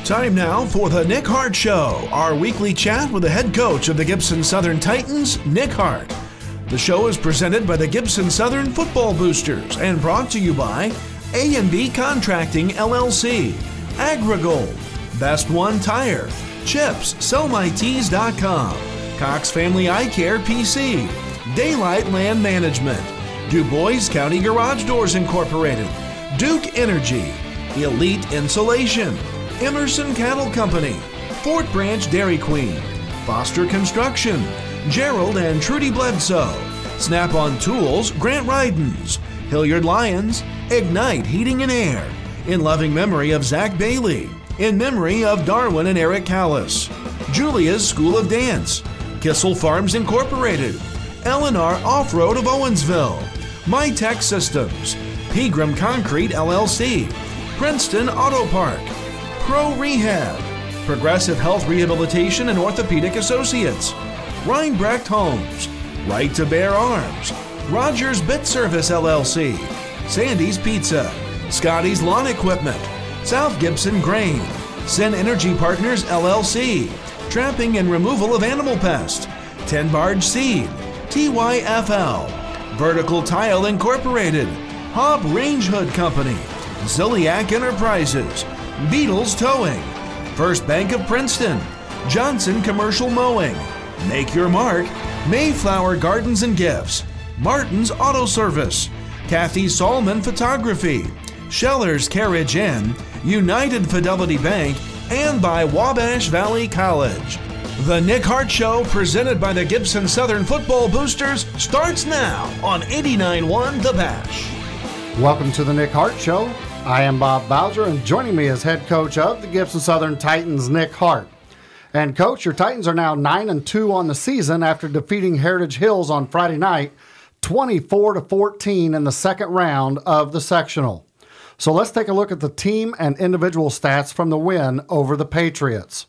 Time now for the Nick Hart Show, our weekly chat with the head coach of the Gibson Southern Titans, Nick Hart. The show is presented by the Gibson Southern Football Boosters and brought to you by A&B Contracting, LLC, AgriGold, Best One Tire, Chips, SellMyTees.com, Cox Family Eye Care PC, Daylight Land Management, Du Bois County Garage Doors Incorporated, Duke Energy, Elite Insulation, Emerson Cattle Company, Fort Branch Dairy Queen, Foster Construction, Gerald and Trudy Bledsoe, Snap-on Tools, Grant Rydens, Hilliard Lyons, Ignite Heating and Air, in loving memory of Zach Bailey, in memory of Darwin and Eric Callis, Julia's School of Dance, Kissel Farms Incorporated, Eleanor Off-Road of Owensville, MyTech Systems, Pegram Concrete LLC, Princeton Auto Park, Pro Rehab, Progressive Health Rehabilitation and Orthopedic Associates, Reinbrecht Homes, Right to Bear Arms, Rogers Bit Service LLC, Sandy's Pizza, Scotty's Lawn Equipment, South Gibson Grain, Sin Energy Partners LLC, Trapping and Removal of Animal Pest, 10 Barge Seed, TYFL, Vertical Tile Incorporated, Hobb Range Hood Company, Ziliac Enterprises, Beatles Towing, First Bank of Princeton, Johnson Commercial Mowing, Make Your Mark, Mayflower Gardens and Gifts, Martin's Auto Service, Kathy Solman Photography, Scheller's Carriage Inn, United Fidelity Bank, and by Wabash Valley College. The Nick Hart Show, presented by the Gibson Southern Football Boosters, starts now on 89.1 The Bash. Welcome to the Nick Hart Show. I am Bob Bowser, and joining me is head coach of the Gibson Southern Titans, Nick Hart. And coach, your Titans are now 9-2 on the season after defeating Heritage Hills on Friday night, 24-14 in the second round of the sectional. So let's take a look at the team and individual stats from the win over the Patriots.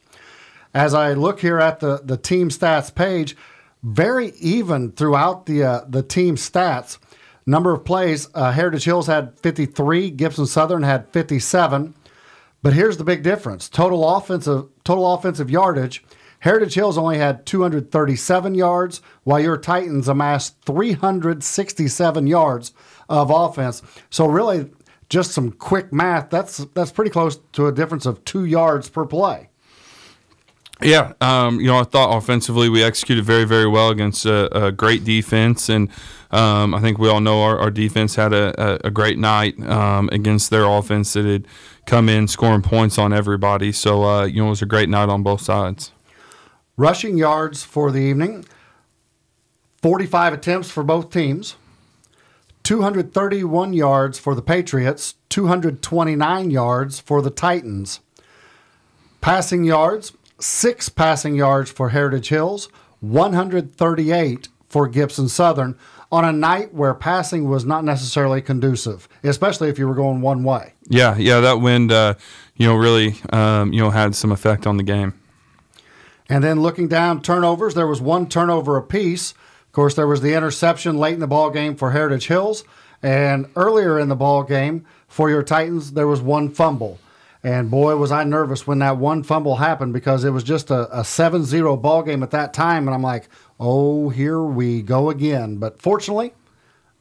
As I look here at the team stats page, very even throughout the team stats. Number of plays, Heritage Hills had 53, Gibson Southern had 57. But here's the big difference. Total offensive yardage, Heritage Hills only had 237 yards, while your Titans amassed 367 yards of offense. So really, just some quick math, that's pretty close to a difference of 2 yards per play. Yeah, I thought offensively we executed very, very well against a great defense, and I think we all know our defense had a great night against their offense that had come in scoring points on everybody. So, it was a great night on both sides. Rushing yards for the evening, 45 attempts for both teams, 231 yards for the Patriots, 229 yards for the Titans. Passing yards, 6 passing yards for Heritage Hills, 138 for Gibson Southern on a night where passing was not necessarily conducive, especially if you were going one way. Yeah, that wind, really, had some effect on the game. And then looking down turnovers, there was 1 turnover apiece. Of course, there was the interception late in the ball game for Heritage Hills, and earlier in the ball game for your Titans, there was 1 fumble. And boy, was I nervous when that 1 fumble happened, because it was just a 7-0 ball game at that time. And I'm like, oh, here we go again. But fortunately,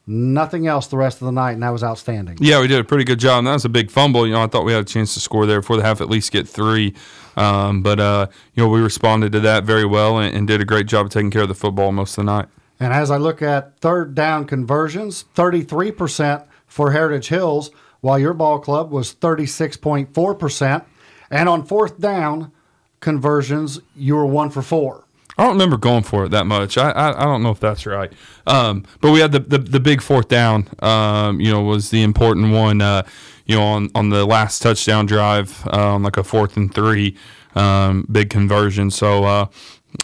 nothing else the rest of the night, and that was outstanding. Yeah, we did a pretty good job. And that was a big fumble. I thought we had a chance to score there before the half, at least get 3. But we responded to that very well and did a great job of taking care of the football most of the night. And as I look at third down conversions, 33% for Heritage Hills, while your ball club was 36.4%. And on fourth down conversions, you were 1 for 4. I don't remember going for it that much. I don't know if that's right. But we had the big fourth down, was the important one, on the last touchdown drive, like a 4th and 3, big conversion. So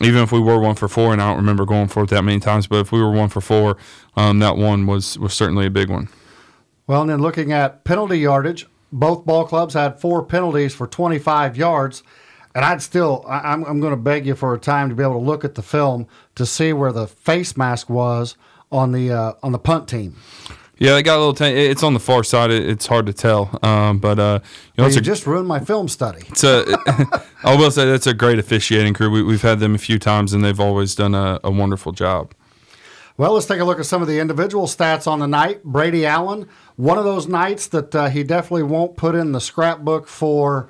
even if we were 1 for 4, and I don't remember going for it that many times, but if we were 1 for 4, that one was certainly a big one. Well, and then looking at penalty yardage, both ball clubs had 4 penalties for 25 yards. And I'm going to beg you for a time to be able to look at the film to see where the face mask was on the punt team. Yeah, they got a little. It's on the far side. It's hard to tell. But you just ruined my film study. I will say that's a great officiating crew. We've had them a few times, and they've always done a wonderful job. Well, let's take a look at some of the individual stats on the night. Brady Allen, one of those nights that he definitely won't put in the scrapbook for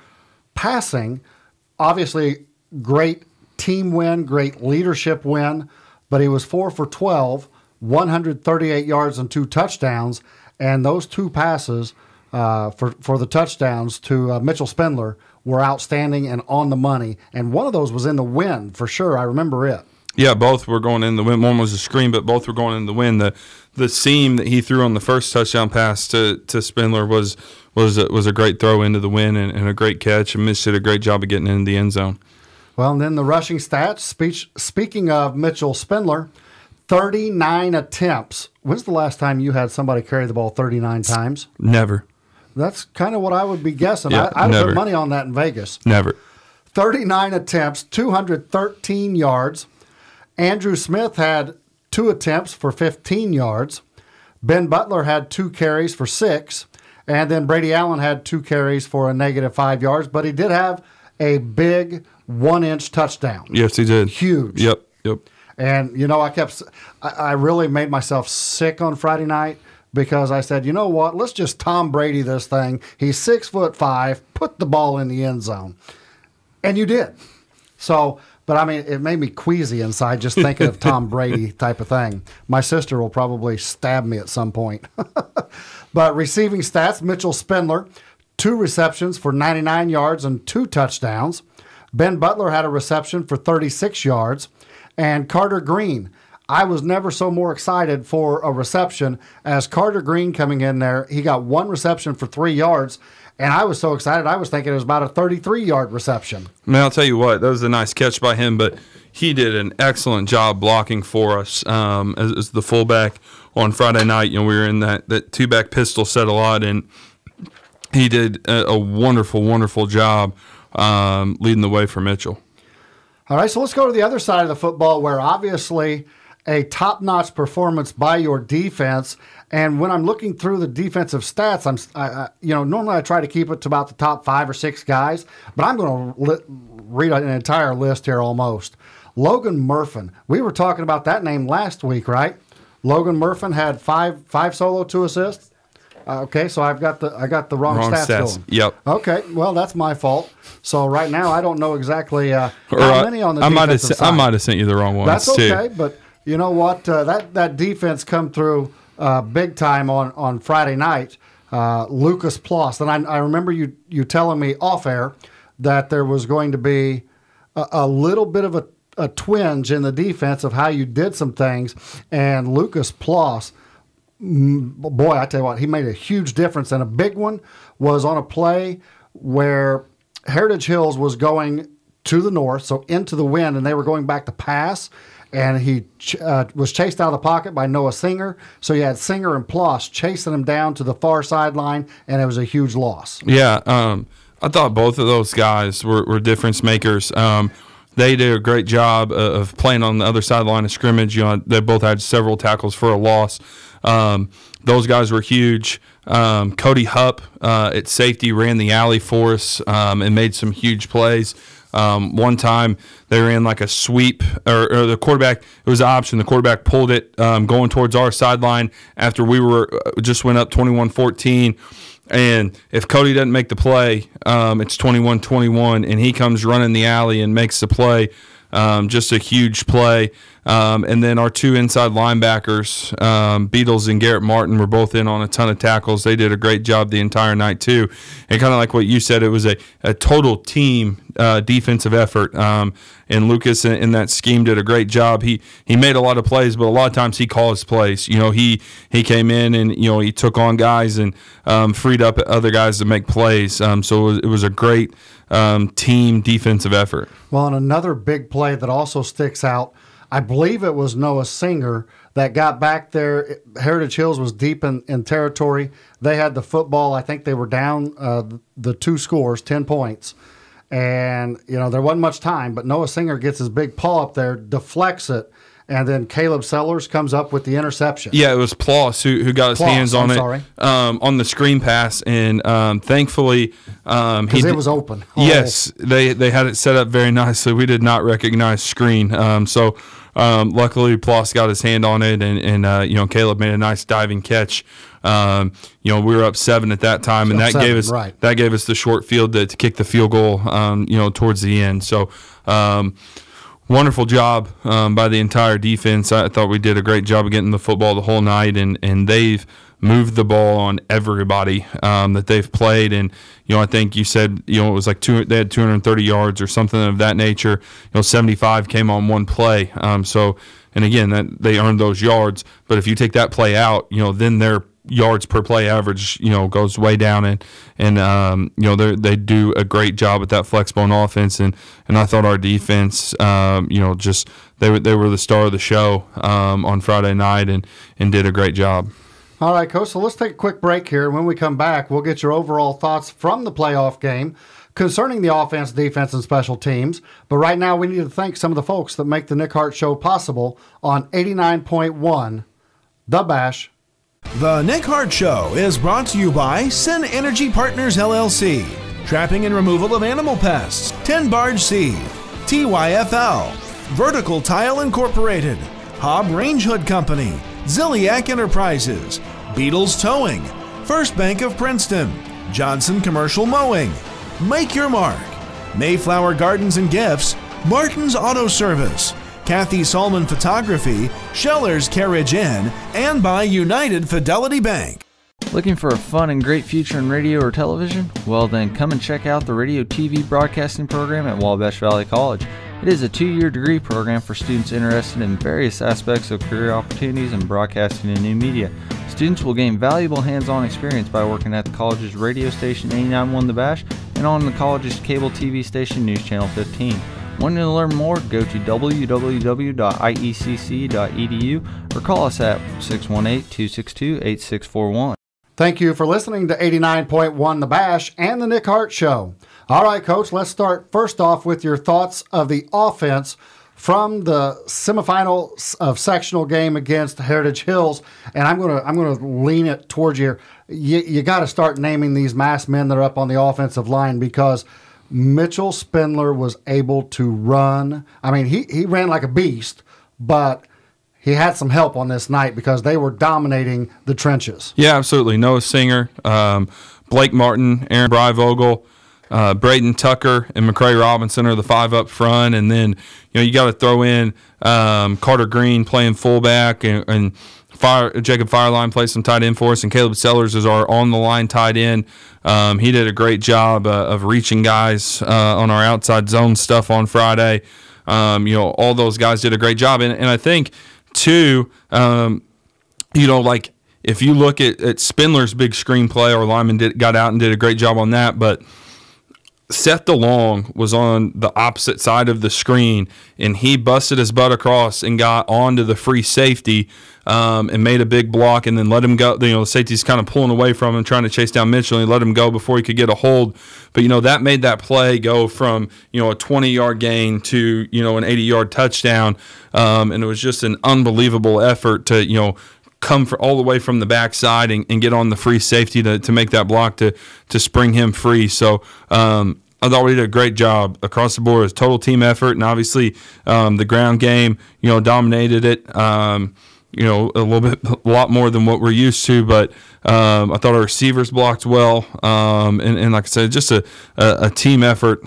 passing. Obviously, great team win, great leadership win, but he was 4 for 12. 138 yards and 2 touchdowns, and those 2 passes for the touchdowns to Mitchell Spindler were outstanding and on the money, and one of those was in the wind for sure. I remember it. Yeah, both were going in the wind. One was a screen, but both were going in the wind. The seam that he threw on the first touchdown pass to Spindler was a great throw into the wind and a great catch, and Mitch did a great job of getting into the end zone. Well, and then the rushing stats, speaking of Mitchell Spindler, 39 attempts. When's the last time you had somebody carry the ball 39 times? Never. That's kind of what I would be guessing. Yeah, I would put money on that in Vegas. Never. 39 attempts, 213 yards. Andrew Smith had 2 attempts for 15 yards. Ben Butler had 2 carries for 6. And then Brady Allen had 2 carries for a -5 yards. But he did have a big 1-inch touchdown. Yes, he did. Huge. Yep. And, I really made myself sick on Friday night because I said, you know what, let's just Tom Brady this thing. He's 6'5", put the ball in the end zone. And you did. So, but I mean, it made me queasy inside just thinking of Tom Brady type of thing. My sister will probably stab me at some point. But receiving stats, Mitchell Spindler, 2 receptions for 99 yards and 2 touchdowns. Ben Butler had a reception for 36 yards. And Carter Green, I was never so more excited for a reception as Carter Green coming in there. He got 1 reception for 3 yards, and I was so excited I was thinking it was about a 33-yard reception. Man, I'll tell you what, that was a nice catch by him, but he did an excellent job blocking for us as the fullback on Friday night. We were in that 2-back pistol set a lot, and he did a wonderful, wonderful job leading the way for Mitchell. All right, so let's go to the other side of the football where obviously a top-notch performance by your defense. And when I'm looking through the defensive stats, normally I try to keep it to about the top 5 or 6 guys, but I'm going to read an entire list here almost. Logan Murfin. We were talking about that name last week, right? Logan Murfin had 5 solo, 2 assists. Okay, so I got the wrong stats going. Yep. Okay, well that's my fault. So right now I don't know exactly how many on the defensive side. I might have sent you the wrong ones. That's okay, but you know what? That defense come through big time on Friday night. Lucas Ploss, and I remember you telling me off air that there was going to be a little bit of a twinge in the defense of how you did some things, and Lucas Ploss. Boy, I tell you what, he made a huge difference, and a big one was on a play where Heritage Hills was going to the north, so into the wind, and they were going back to pass, and he was chased out of the pocket by Noah Singer, so you had Singer and Ploss chasing him down to the far sideline, and it was a huge loss. Yeah, I thought both of those guys were difference makers. They did a great job of playing on the other sideline of scrimmage. They both had several tackles for a loss. Those guys were huge. Cody Hupp at safety ran the alley for us and made some huge plays. One time they ran like a sweep, or the quarterback, it was an option. The quarterback pulled it going towards our sideline after we just went up 21-14. And if Cody doesn't make the play, it's 21-21, and he comes running the alley and makes the play. Just a huge play. And then our 2 inside linebackers, Beatles and Garrett Martin, were both in on a ton of tackles. They did a great job the entire night, too. And kind of like what you said, it was a total team defensive effort. And Lucas in that scheme did a great job. He made a lot of plays, but a lot of times he calls plays. He came in and he took on guys and freed up other guys to make plays. So it was a great team defensive effort. Well, and another big play that also sticks out, I believe it was Noah Singer that got back there. Heritage Hills was deep in territory. They had the football. I think they were down the 2 scores, 10 points. And, there wasn't much time, but Noah Singer gets his big paw up there, deflects it, and then Caleb Sellers comes up with the interception. Yeah, it was Ploss who got his hands on on the screen pass, and thankfully because it was open. Yes, they had it set up very nicely. We did not recognize screen, so luckily Ploss got his hand on it, and Caleb made a nice diving catch. We were up 7 at that time, and that gave us the short field to kick the field goal. Towards the end. So. Wonderful job by the entire defense. I thought we did a great job of getting the football the whole night, and they've moved the ball on everybody that they've played. And I think you said it was like they had 230 yards or something of that nature. 75 came on one play. And again, that they earned those yards. But if you take that play out, then their yards per play average, goes way down, and they do a great job at that flex-bone offense, and I thought our defense, just they were the star of the show on Friday night, and did a great job. All right, Coach. So let's take a quick break here. When we come back, we'll get your overall thoughts from the playoff game concerning the offense, defense, and special teams. But right now, we need to thank some of the folks that make the Nick Hart Show possible on 89.1 The Bash. The Nick Hart Show is brought to you by Sin Energy Partners LLC, trapping and removal of animal pests, 10 Barge Seed, TYFL, Vertical Tile Incorporated, Hobb Range Hood Company, Ziliak Enterprises, Beatles Towing, First Bank of Princeton, Johnson Commercial Mowing, Make Your Mark, Mayflower Gardens and Gifts, Martin's Auto Service, Kathy Solman Photography, Scheller's Carriage Inn, and by United Fidelity Bank. Looking for a fun and great future in radio or television? Well then, come and check out the Radio TV Broadcasting program at Wabash Valley College. It is a 2-year degree program for students interested in various aspects of career opportunities in broadcasting and new media. Students will gain valuable hands-on experience by working at the college's radio station 89.1 The Bash and on the college's cable TV station News Channel 15. Wanting to learn more, go to www.iecc.edu or call us at 618-262-8641. Thank you for listening to 89.1 The Bash and the Nick Hart Show. All right, Coach, let's start first off with your thoughts of the offense from the semifinal of sectional game against Heritage Hills. And I'm gonna lean it towards you. You got to start naming these masked men that are up on the offensive line, because Mitchell Spindler was able to run. I mean, he ran like a beast, but he had some help on this night because they were dominating the trenches. Yeah, absolutely. Noah Singer, Blake Martin, Aaron Breivogel, Braden Tucker, and McCray Robinson are the 5 up front. And then, you got to throw in Carter Green playing fullback, and Jacob Fireline plays some tight end for us, and Caleb Sellers is our on-the-line tight end. He did a great job of reaching guys on our outside zone stuff on Friday. All those guys did a great job. And I think, too, like if you look at Spindler's big screenplay, our lineman got out and did a great job on that, but Seth DeLong was on the opposite side of the screen, and he busted his butt across and got onto the free safety and made a big block, and then let him go. The safety's kind of pulling away from him, trying to chase down Mitchell, and he let him go before he could get a hold. But, that made that play go from, a 20-yard gain to, an 80-yard touchdown, and it was just an unbelievable effort to, come all the way from the backside and get on the free safety to make that block to spring him free. So I thought we did a great job across the board. It was a total team effort, and obviously the ground game, dominated it. A lot more than what we're used to, but I thought our receivers blocked well, and like I said, just a team effort.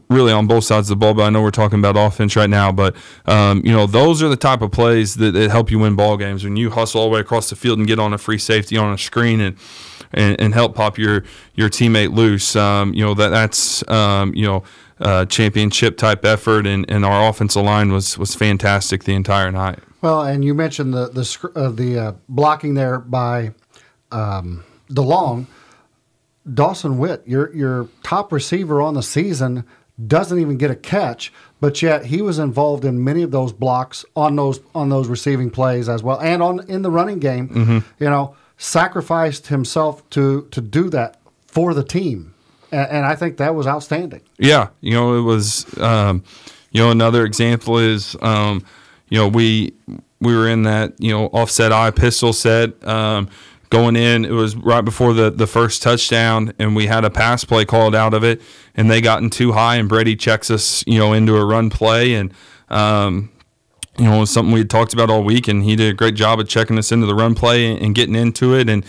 Really on both sides of the ball, but I know we're talking about offense right now. But those are the type of plays that help you win ball games, when you hustle all the way across the field and get on a free safety on a screen and help pop your teammate loose. That's championship type effort, and our offensive line was fantastic the entire night. Well, and you mentioned the blocking there by DeLong. Dawson Witt, your top receiver on the season, doesn't even get a catch, but yet he was involved in many of those blocks on those receiving plays as well, and in the running game. Mm-hmm. Sacrificed himself to do that for the team, and I think that was outstanding. Yeah, it was. Another example is, we were in that, offset eye pistol set, going in. It was right before the first touchdown, and we had a pass play called out of it, and they gotten too high, and Brady checks us, into a run play, and, it was something we had talked about all week, and he did a great job of checking us into the run play and getting into it. And,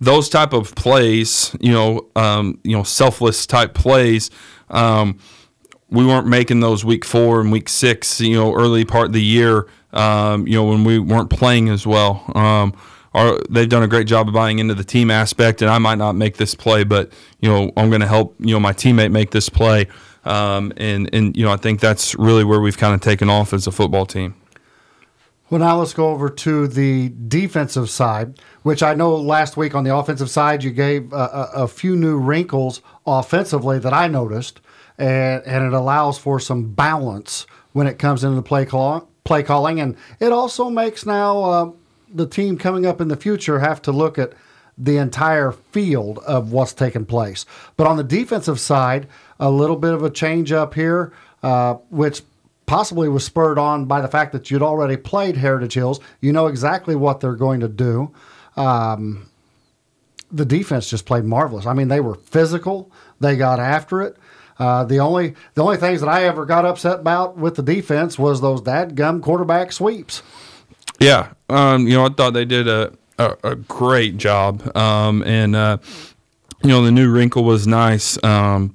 those type of plays, selfless type plays, we weren't making those week 4 and week 6, early part of the year, when we weren't playing as well. They've done a great job of buying into the team aspect, and I might not make this play, but, I'm going to help, my teammate make this play. I think that's really where we've kind of taken off as a football team. Well, now let's go over to the defensive side, which I know last week on the offensive side you gave a few new wrinkles offensively that I noticed, and it allows for some balance when it comes into the play calling, and it also makes now the team coming up in the future have to look at the entire field of what's taking place. But on the defensive side, a little bit of a change up here, which possibly was spurred on by the fact that you'd already played Heritage Hills. You know exactly what they're going to do. The defense just played marvelous. I mean, they were physical. They got after it. The only things that I ever got upset about with the defense was those dadgum quarterback sweeps. Yeah, I thought they did a great job, and the new wrinkle was nice, and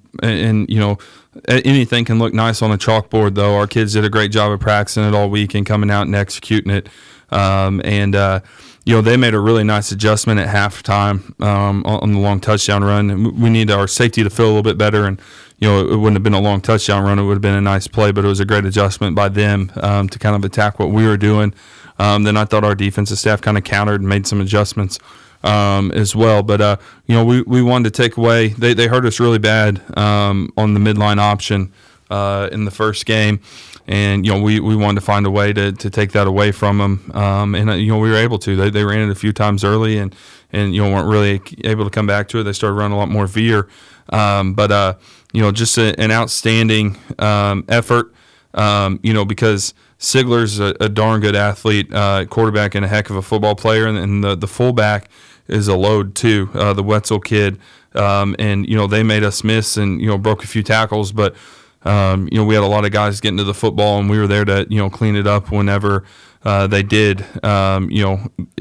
anything can look nice on a chalkboard. Though our kids did a great job of practicing it all week and coming out and executing it, they made a really nice adjustment at halftime on the long touchdown run. We need our safety to feel a little bit better, and it wouldn't have been a long touchdown run. It would have been a nice play, but it was a great adjustment by them to kind of attack what we were doing. Then I thought our defensive staff kind of countered and made some adjustments as well. But, we wanted to take away – they hurt us really bad on the midline option in the first game. And, we wanted to find a way to take that away from them. We were able to. They ran it a few times early and weren't really able to come back to it. They started running a lot more veer. Just an outstanding effort, because – Sigler's a darn good athlete, quarterback, and a heck of a football player, and the fullback is a load too, the Wetzel kid. They made us miss and broke a few tackles, but we had a lot of guys getting to the football, and we were there to clean it up whenever they did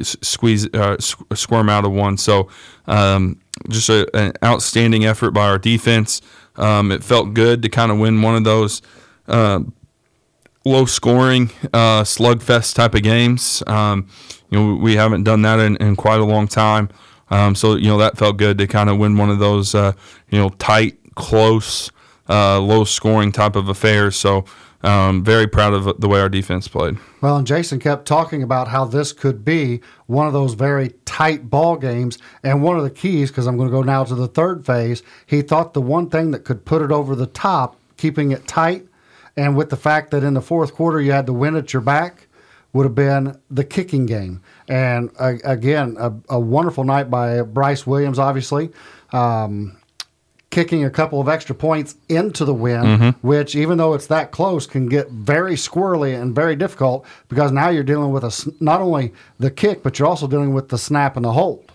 squirm out of one. So just an outstanding effort by our defense. It felt good to kind of win one of those low-scoring slugfest type of games. We haven't done that in quite a long time. That felt good to kind of win one of those, tight, close, low-scoring type of affairs. So very proud of the way our defense played. Well, and Jason kept talking about how this could be one of those very tight ball games. And one of the keys, because I'm going to go now to the third phase, he thought the one thing that could put it over the top, keeping it tight, and with the fact that in the fourth quarter you had the wind at your back, would have been the kicking game. And again, a wonderful night by Bryce Williams, obviously, kicking a couple of extra points into the wind, which even though it's that close can get very squirrely and very difficult because now you're dealing with not only the kick, but you're also dealing with the snap and the hold.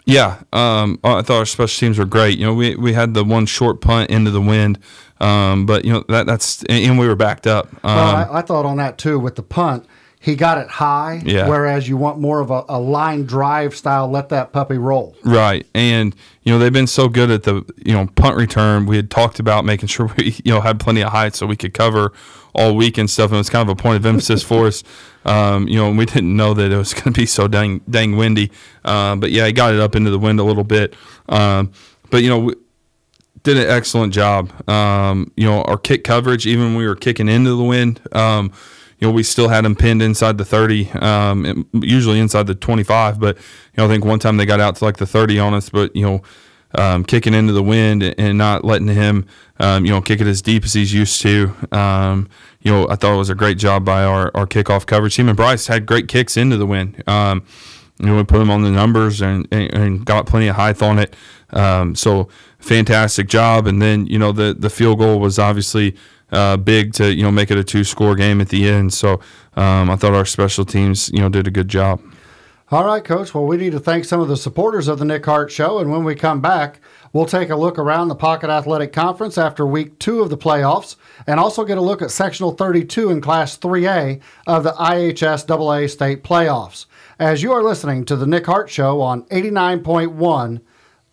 Yeah, I thought our special teams were great. We had the one short punt into the wind, but that's and we were backed up. Well, I thought on that too with the punt. He got it high, whereas you want more of a line drive style, let that puppy roll. Right, and they've been so good at the punt return. We had talked about making sure we had plenty of height so we could cover all week and stuff, and it was kind of a point of emphasis for us. And we didn't know that it was going to be so dang windy. But yeah, he got it up into the wind a little bit. But we did an excellent job. Our kick coverage, even when we were kicking into the wind, we still had them pinned inside the 30, usually inside the 25. But I think one time they got out to like the 30 on us. But kicking into the wind and not letting him, kick it as deep as he's used to. I thought it was a great job by our kickoff coverage. Him and Bryce had great kicks into the wind. We put him on the numbers and got plenty of height on it. So fantastic job. And then, the field goal was obviously big to make it a 2-score game at the end. So I thought our special teams did a good job. All right, Coach. Well, we need to thank some of the supporters of the Nick Hart Show, and when we come back, we'll take a look around the Pocket Athletic Conference after Week 2 of the playoffs, and also get a look at Sectional 32 in Class 3A of the IHSAA State Playoffs. As you are listening to the Nick Hart Show on 89.1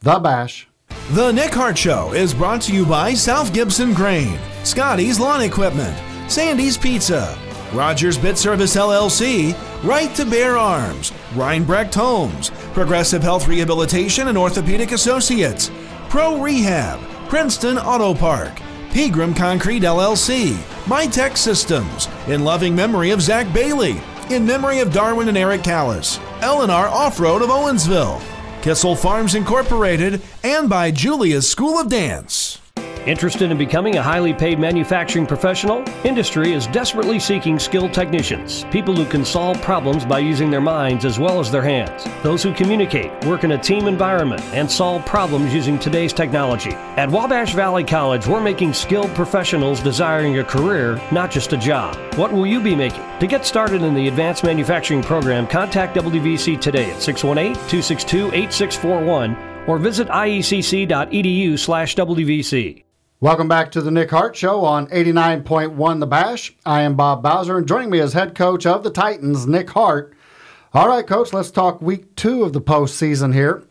The Bash. The Nick Hart Show is brought to you by South Gibson Grain, Scotty's Lawn Equipment, Sandy's Pizza, Rogers Bit Service LLC, Right to Bear Arms, Reinbrecht Homes, Progressive Health Rehabilitation and Orthopedic Associates, Pro Rehab, Princeton Auto Park, Pegram Concrete LLC, MyTech Systems, in loving memory of Zach Bailey, in memory of Darwin and Eric Callis, L&R Off-Road of Owensville, Kissel Farms Incorporated, and by Julia's School of Dance. Interested in becoming a highly paid manufacturing professional? Industry is desperately seeking skilled technicians, people who can solve problems by using their minds as well as their hands. Those who communicate, work in a team environment, and solve problems using today's technology. At Wabash Valley College, we're making skilled professionals desiring a career, not just a job. What will you be making? To get started in the Advanced Manufacturing Program, contact WVC today at 618-262-8641 or visit iecc.edu/WVC. Welcome back to the Nick Hart Show on 89.1 The Bash. I am Bob Bowser, and joining me as head coach of the Titans, Nick Hart. All right, Coach, let's talk Week 2 of the postseason here.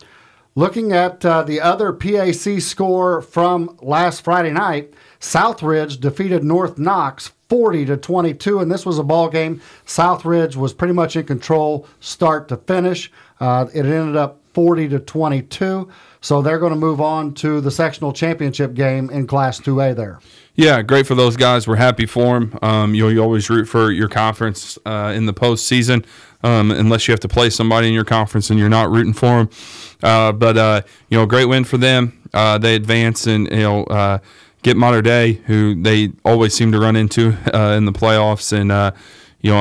Looking at the other PAC score from last Friday night, Southridge defeated North Knox 40-22, and this was a ball game. Southridge was pretty much in control start to finish. It ended up 40-22. So they're going to move on to the sectional championship game in Class 2A there. Yeah, great for those guys. We're happy for them. You always root for your conference in the postseason, unless you have to play somebody in your conference and you're not rooting for them. But great win for them. They advance and get Mater Dei, who they always seem to run into in the playoffs, and I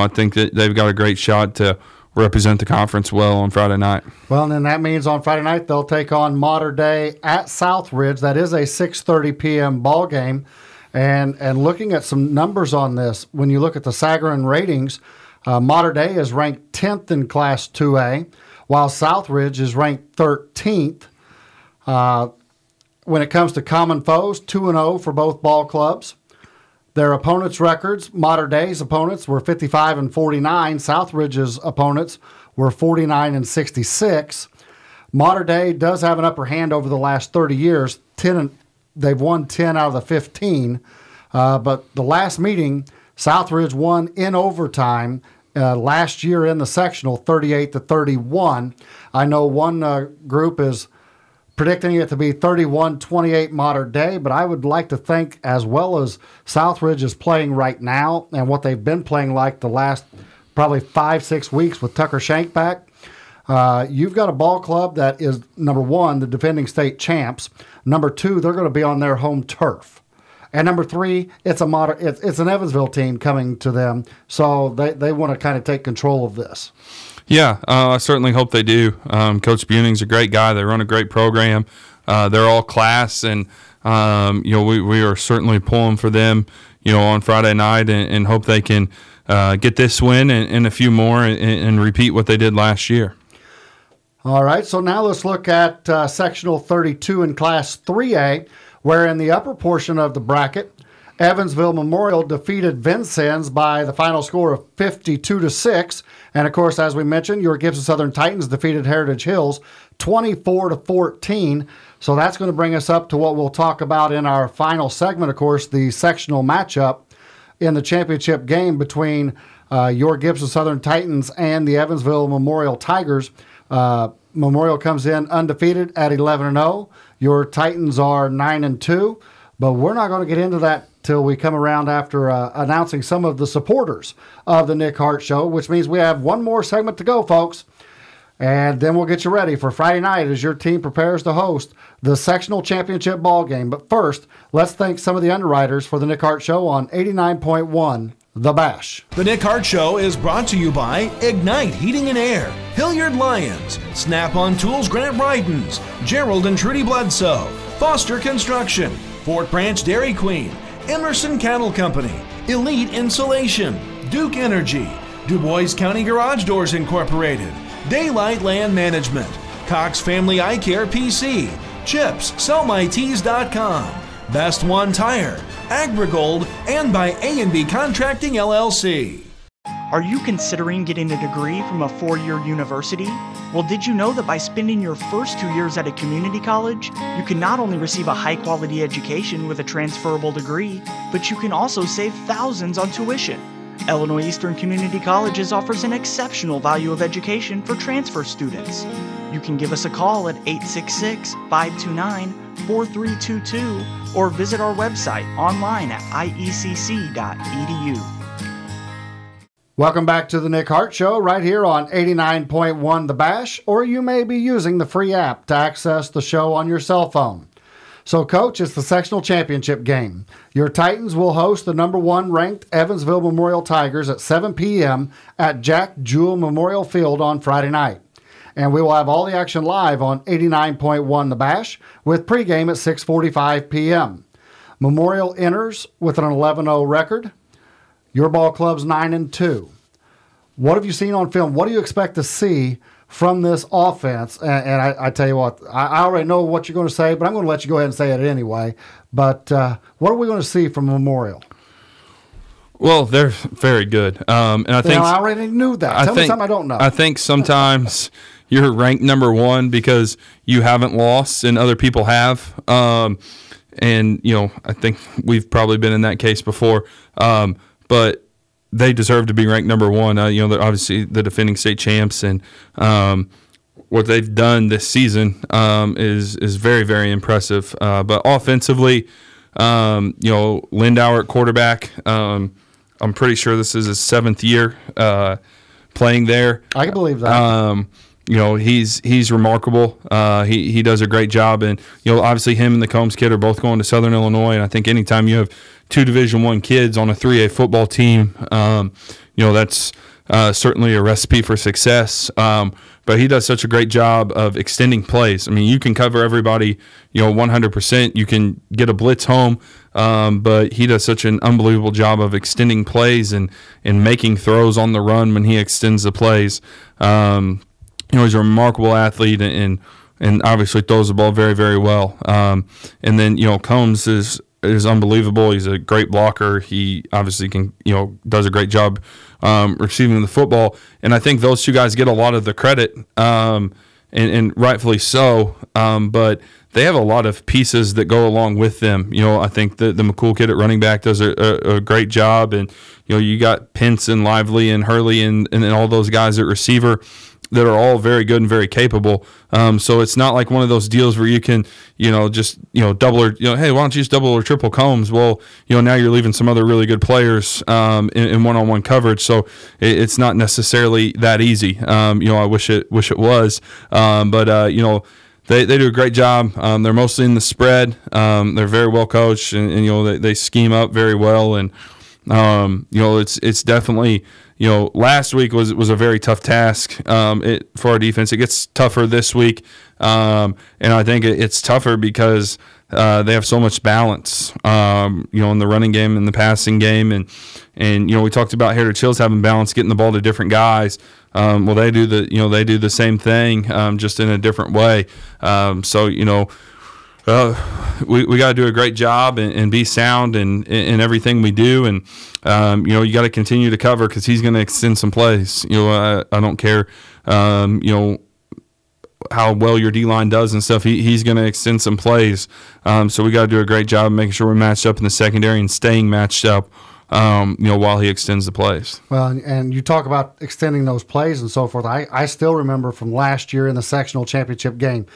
think that they've got a great shot to represent the conference well on Friday night. Well, and then that means on Friday night they'll take on Mater Dei at Southridge. That is a 6:30 p.m. ball game. And looking at some numbers on this, when you look at the Sagarin ratings, Mater Dei is ranked 10th in Class 2A, while Southridge is ranked 13th. When it comes to common foes, 2-0 for both ball clubs. Their opponents' records, Mater Dei's opponents were 55-49. Southridge's opponents were 49-66. Mater Dei does have an upper hand over the last 30 years. They've won 10 out of the 15. But the last meeting, Southridge won in overtime last year in the sectional, 38-31. I know one group is predicting it to be 31-28 Mater Dei, but I would like to think, as well as Southridge is playing right now and what they've been playing like the last probably 5-6 weeks with Tucker Shank back, you've got a ball club that is, number one, the defending state champs. Number two, they're going to be on their home turf. And number three, it's an Evansville team coming to them, so they want to kind of take control of this. Yeah, I certainly hope they do. Coach Buning's a great guy. They run a great program. They're all class, and we are certainly pulling for them, on Friday night, and hope they can get this win and a few more and repeat what they did last year. All right, so now let's look at Sectional 32 in Class 3A, where in the upper portion of the bracket, Evansville Memorial defeated Vincennes by the final score of 52-6. And, of course, as we mentioned, your Gibson Southern Titans defeated Heritage Hills 24-14. So that's going to bring us up to what we'll talk about in our final segment, of course, the sectional matchup in the championship game between your Gibson Southern Titans and the Evansville Memorial Tigers. Memorial comes in undefeated at 11-0. Your Titans are 9-2. But we're not going to get into that till we come around after announcing some of the supporters of the Nick Hart Show, which means we have one more segment to go, folks. And then we'll get you ready for Friday night as your team prepares to host the sectional championship ball game. But first, let's thank some of the underwriters for the Nick Hart Show on 89.1 The Bash. The Nick Hart Show is brought to you by Ignite Heating and Air, Hilliard Lyons, Snap-on Tools Grant Bridens, Gerald and Trudy Bledsoe, Foster Construction, Fort Branch Dairy Queen, Emerson Cattle Company, Elite Insulation, Duke Energy, Du Bois County Garage Doors Incorporated, Daylight Land Management, Cox Family Eye Care PC, Chips, SellMyTees.com, Best One Tire, AgriGold, and by A&B Contracting LLC. Are you considering getting a degree from a four-year university? Well, did you know that by spending your first 2 years at a community college, you can not only receive a high-quality education with a transferable degree, but you can also save thousands on tuition? Illinois Eastern Community Colleges offers an exceptional value of education for transfer students. You can give us a call at 866-529-4322 or visit our website online at iecc.edu. Welcome back to the Nick Hart Show right here on 89.1 The Bash, or you may be using the free app to access the show on your cell phone. So, Coach, it's the sectional championship game. Your Titans will host the number 1 ranked Evansville Memorial Tigers at 7 p.m. at Jack Jewell Memorial Field on Friday night. And we will have all the action live on 89.1 The Bash with pregame at 6:45 p.m. Memorial enters with an 11-0 record. Your ball club's 9-2. What have you seen on film? What do you expect to see from this offense? And I tell you what, I already know what you're going to say, but I'm going to let you go ahead and say it anyway. But what are we going to see from Memorial? Well, they're very good. And I think I already knew that. Tell me something I don't know. I think sometimes you're ranked number 1 because you haven't lost and other people have. And, I think we've probably been in that case before. But they deserve to be ranked number 1. They're obviously the defending state champs, and what they've done this season is very, very impressive. But offensively, Lindauer at quarterback. I'm pretty sure this is his 7th year playing there. I can believe that. He's remarkable. He does a great job, and obviously him and the Combs kid are both going to Southern Illinois. And I think anytime you have 2 Division I kids on a 3A football team, that's certainly a recipe for success. But he does such a great job of extending plays. I mean, you can cover everybody, 100%. You can get a blitz home, but he does such an unbelievable job of extending plays and making throws on the run when he extends the plays. He's a remarkable athlete and obviously throws the ball very, very well. And then, Combs is unbelievable. He's a great blocker. He obviously can, does a great job receiving the football. And I think those 2 guys get a lot of the credit, and rightfully so. But they have a lot of pieces that go along with them. I think the McCool kid at running back does a great job. And, you got Pence and Lively and Hurley and all those guys at receiver that are all very good and very capable. So it's not like one of those deals where you can, just, double or, hey, why don't you just double or triple Combs? Well, now you're leaving some other really good players in one-on-one coverage. So it's not necessarily that easy. I wish it was. But they do a great job. They're mostly in the spread. They're very well coached, and they scheme up very well. And, it's definitely – last week was a very tough task for our defense. It gets tougher this week, and I think it's tougher because they have so much balance, in the running game and the passing game, and we talked about Heritage Hills having balance, getting the ball to different guys. Well, they do the same thing, just in a different way. We got to do a great job and be sound in everything we do, and you got to continue to cover because he's going to extend some plays. I don't care how well your D-line does and stuff. He's going to extend some plays, so we got to do a great job of making sure we're matched up in the secondary and staying matched up while he extends the plays. Well, and you talk about extending those plays and so forth. I still remember from last year in the sectional championship game,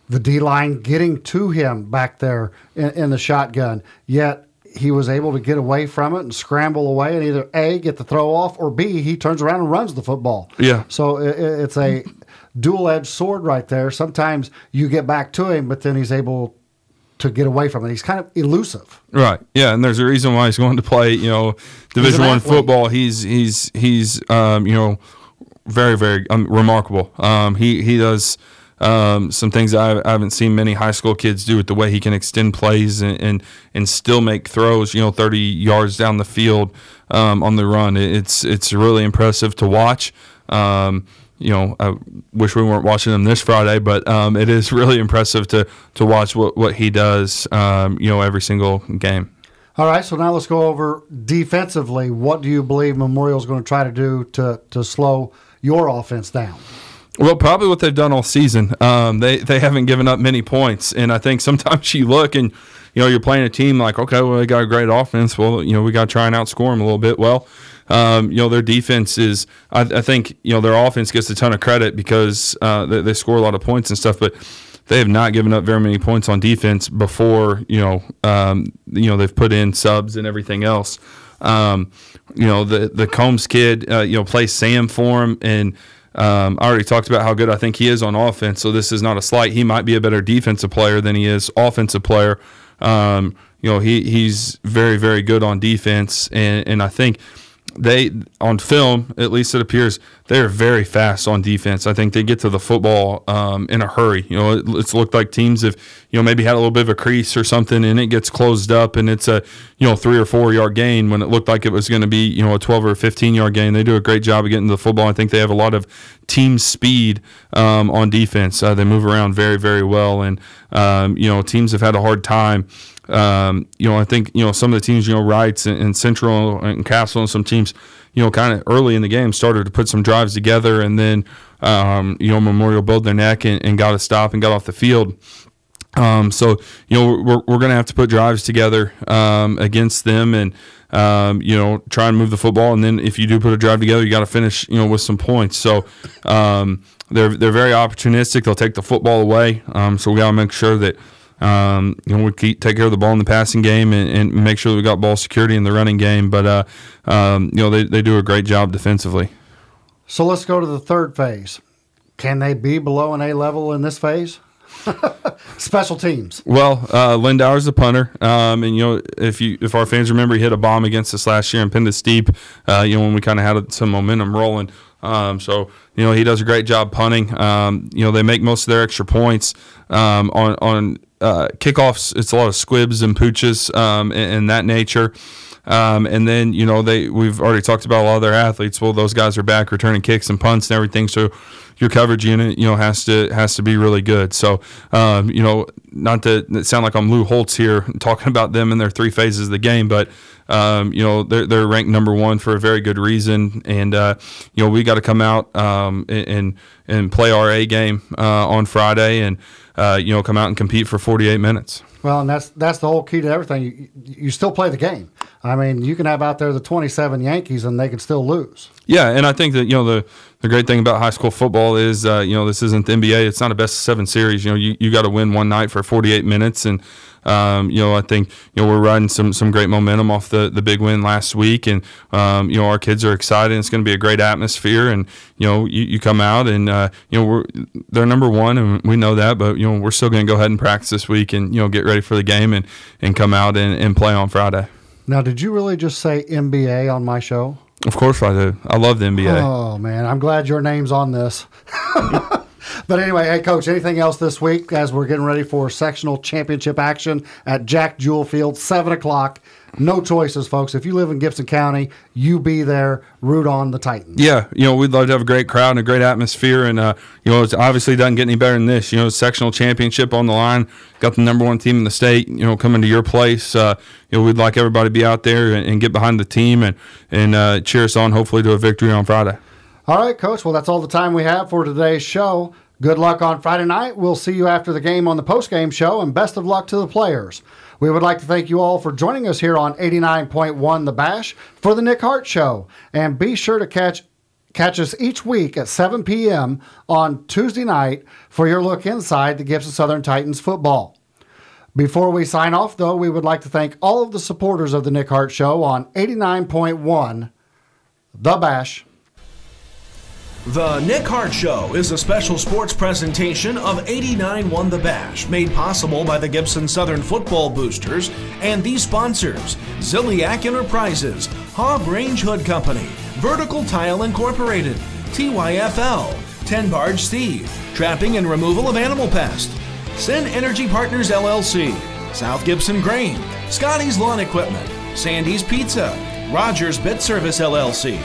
the D-line getting to him back there in the shotgun, yet he was able to get away from it and scramble away and either A, get the throw off, or B, he turns around and runs the football. Yeah. So it's a dual-edged sword right there. Sometimes you get back to him, but then he's able to get away from it. He's kind of elusive. Right. Yeah, and there's a reason why he's going to play, Division I football. He's very, very remarkable. He does some things I haven't seen many high school kids do with the way he can extend plays and still make throws, 30 yards down the field on the run. It's really impressive to watch. I wish we weren't watching him this Friday, but it is really impressive to watch what he does, every single game. All right, so now let's go over defensively. What do you believe Memorial's going to try to do to slow your offense down? Well, probably what they've done all season. They haven't given up many points, and I think sometimes you look and you're playing a team like, okay, well, they got a great offense. Well, we got to try and outscore them a little bit. Well, their defense is, I think, their offense gets a ton of credit because they score a lot of points and stuff, but they have not given up very many points on defense before, they've put in subs and everything else. The Combs kid, plays Sam for him, and I already talked about how good I think he is on offense, so this is not a slight. He might be a better defensive player than he is offensive player. He's very, very good on defense, and I think they, on film, at least it appears, they're very fast on defense. I think they get to the football in a hurry. It's looked like teams have, maybe had a little bit of a crease or something, and it gets closed up, and it's a, 3 or 4 yard gain when it looked like it was going to be, a 12 or 15 yard gain. They do a great job of getting to the football. I think they have a lot of team speed on defense. They move around very, very well, and teams have had a hard time. I think, some of the teams, Wrights and Central and Castle and some teams, kind of early in the game started to put some drives together, and then, Memorial built their neck and got a stop and got off the field. So, we're going to have to put drives together against them and, try and move the football. And then if you do put a drive together, you got to finish, with some points. So they're very opportunistic. They'll take the football away. So we got to make sure that we take care of the ball in the passing game and make sure that we got ball security in the running game. But, they do a great job defensively. So let's go to the third phase. Can they be below an A level in this phase? Special teams. Well, Lindauer's the punter. And, if our fans remember, he hit a bomb against us last year and pinned us deep, when we kind of had some momentum rolling. So, he does a great job punting. They make most of their extra points on kickoffs. It's a lot of squibs and pooches and that nature. And then, we've already talked about a lot of their athletes. Well, those guys are back returning kicks and punts and everything. So your coverage unit, has to be really good. So, not to sound like I'm Lou Holtz here talking about them in their three phases of the game, but, they're ranked number one for a very good reason. And, we got to come out and play our A game on Friday and, come out and compete for 48 minutes. Well, and that's the whole key to everything. You still play the game. I mean, you can have out there the 27 Yankees and they can still lose. Yeah, and I think that, the great thing about high school football is, this isn't the NBA. It's not a best-of-7 series. You got to win one night for 48 minutes. And, I think, we're riding some great momentum off the big win last week. And, our kids are excited. It's going to be a great atmosphere. And, you come out and, they're number one, and we know that. But, we're still going to go ahead and practice this week and, get ready for the game and come out and play on Friday. Now, did you really just say NBA on my show? Of course I do. I love the NBA. Oh, man. I'm glad your name's on this. But anyway, hey, Coach, anything else this week as we're getting ready for sectional championship action at Jack Jewell Field, 7 o'clock. No choices, folks. If you live in Gibson County, you be there, root on the Titans. Yeah, we'd love to have a great crowd and a great atmosphere. And, it obviously doesn't get any better than this. Sectional championship on the line, got the number one team in the state, coming to your place. We'd like everybody to be out there and get behind the team and cheer us on, hopefully, to a victory on Friday. All right, Coach. Well, that's all the time we have for today's show. Good luck on Friday night. We'll see you after the game on the postgame show, and best of luck to the players. We would like to thank you all for joining us here on 89.1 The Bash for the Nick Hart Show. And be sure to catch us each week at 7 p.m. on Tuesday night for your look inside the Gibson Southern Titans football. Before we sign off, though, we would like to thank all of the supporters of the Nick Hart Show on 89.1 The Bash. The Nick Hart Show is a special sports presentation of 89.1 The Bash, made possible by the Gibson Southern Football Boosters and these sponsors: Ziliak Enterprises, Hog Range Hood Company, Vertical Tile Incorporated, TYFL, 10 Barge Steve, trapping and removal of animal pest. Sin Energy Partners LLC, South Gibson Grain, Scotty's Lawn Equipment, Sandy's Pizza, Rogers Bit Service LLC,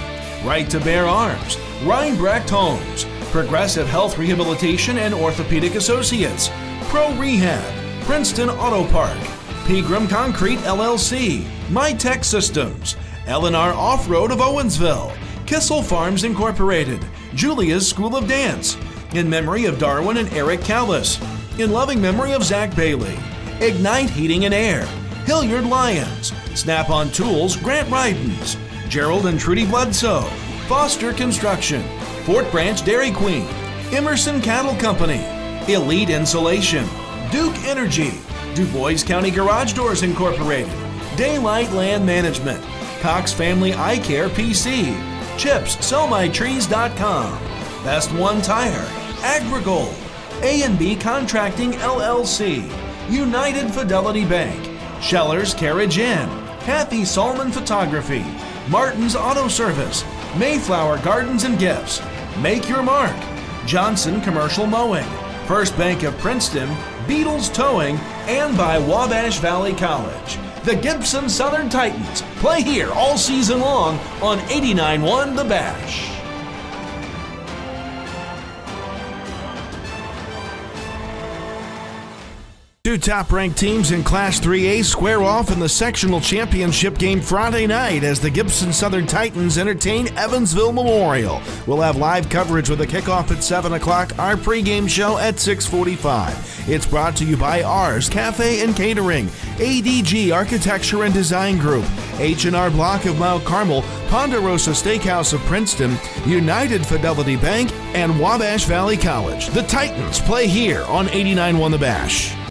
Right to Bear Arms, Reinbrecht Homes, Progressive Health Rehabilitation and Orthopedic Associates, Pro Rehab, Princeton Auto Park, Pegram Concrete LLC, MyTech Systems, L&R Off-Road of Owensville, Kissel Farms Incorporated, Julia's School of Dance, in memory of Darwin and Eric Callis, in loving memory of Zach Bailey, Ignite Heating and Air, Hilliard Lyons, Snap-on Tools, Grant Rydens, Gerald and Trudy Bledsoe, Foster Construction, Fort Branch Dairy Queen, Emerson Cattle Company, Elite Insulation, Duke Energy, Du Bois County Garage Doors Incorporated, Daylight Land Management, Cox Family Eye Care PC, Chips, SellMyTrees.com, Best One Tire, Agrigold, A&B Contracting LLC, United Fidelity Bank, Scheller's Carriage Inn, Kathy Solomon Photography, Martin's Auto Service, Mayflower Gardens and Gifts, Make Your Mark, Johnson Commercial Mowing, First Bank of Princeton, Beatles Towing, and by Wabash Valley College. The Gibson Southern Titans play here all season long on 89.1 The Bash. Two top-ranked teams in Class 3A square off in the sectional championship game Friday night as the Gibson Southern Titans entertain Evansville Memorial. We'll have live coverage with a kickoff at 7 o'clock, our pregame show at 6:45. It's brought to you by Ars Cafe and Catering, ADG Architecture and Design Group, H&R Block of Mount Carmel, Ponderosa Steakhouse of Princeton, United Fidelity Bank, and Wabash Valley College. The Titans play here on 89.1 The Bash.